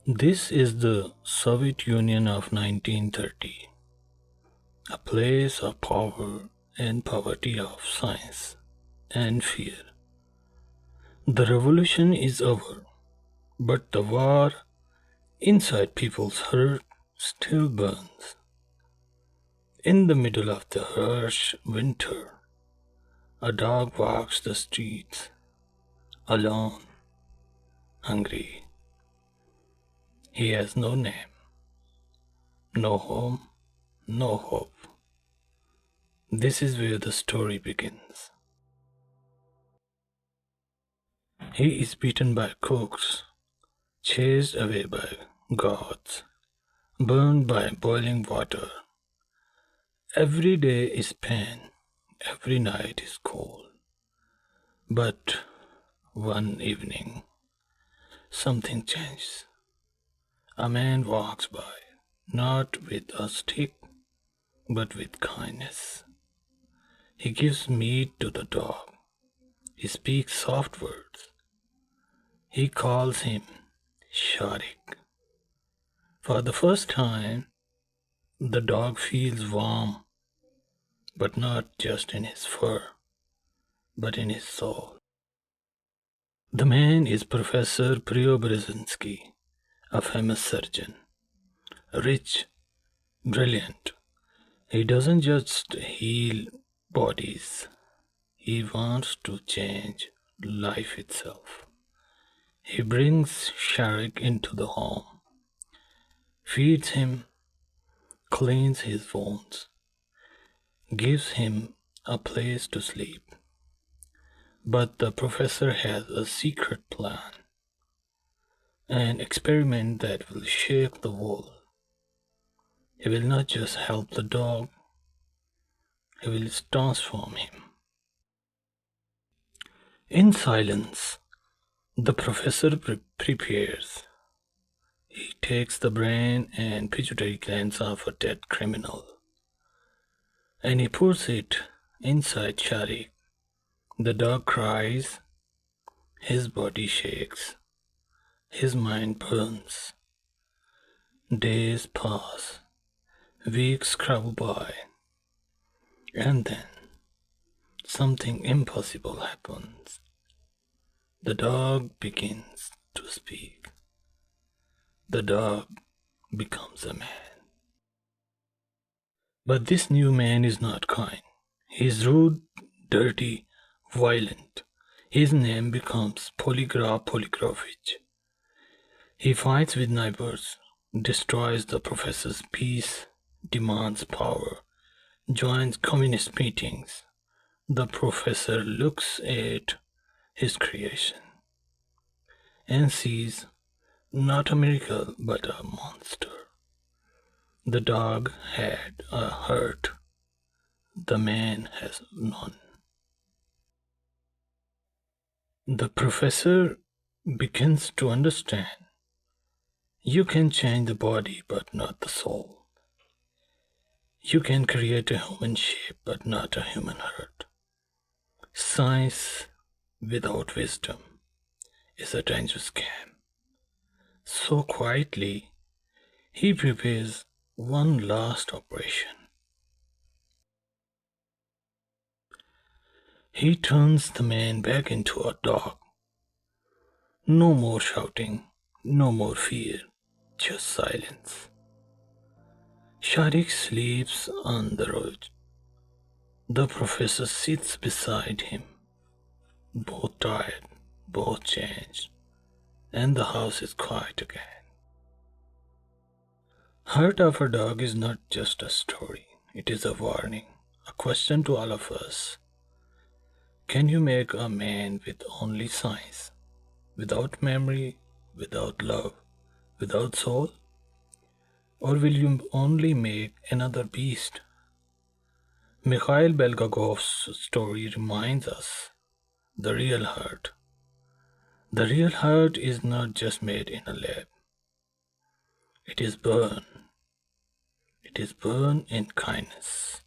This is the Soviet Union of 1930, a place of power and poverty, of science and fear. The revolution is over, but the war inside people's heart still burns. In the middle of the harsh winter, a dog walks the streets, alone, hungry. He has no name, no home, no hope. This is where the story begins. He is beaten by cooks, chased away by gods, burned by boiling water. Every day is pain, every night is cold. But one evening, something changes. A man walks by, not with a stick, but with kindness. He gives meat to the dog. He speaks soft words. He calls him Sharik. For the first time, the dog feels warm, but not just in his fur, but in his soul. The man is Professor Preobrazhensky, a famous surgeon. Rich, brilliant. He doesn't just heal bodies, he wants to change life itself. He brings Sharik into the home, feeds him, cleans his wounds, gives him a place to sleep. But the professor has a secret plan, an experiment that will shake the world. He will not just help the dog, he will transform him. In silence, the professor prepares. He takes the brain and pituitary glands of a dead criminal, and he puts it inside Sharik. The dog cries, his body shakes, his mind burns. Days pass, weeks crawl by, and then something impossible happens. The dog begins to speak. The dog becomes a man. But this new man is not kind. He is rude, dirty, violent. His name becomes Polygraph Polygrafovich. He fights with neighbors, destroys the professor's peace, demands power, joins communist meetings. The professor looks at his creation and sees not a miracle but a monster. The dog had a heart, the man has none. The professor begins to understand. You can change the body but not the soul. You can create a human shape but not a human heart. Science without wisdom is a dangerous game. So quietly, he prepares one last operation. He turns the man back into a dog. No more shouting, no more fear, just silence. Sharik sleeps on the road. The professor sits beside him, both tired, both changed, and the house is quiet again. Heart of a Dog is not just a story, it is a warning, a question to all of us. Can you make a man with only science, without memory, without love, without soul? Or will you only make another beast? Mikhail Bulgakov's story reminds us the real heart. The real heart is not just made in a lab. It is born. It is born in kindness.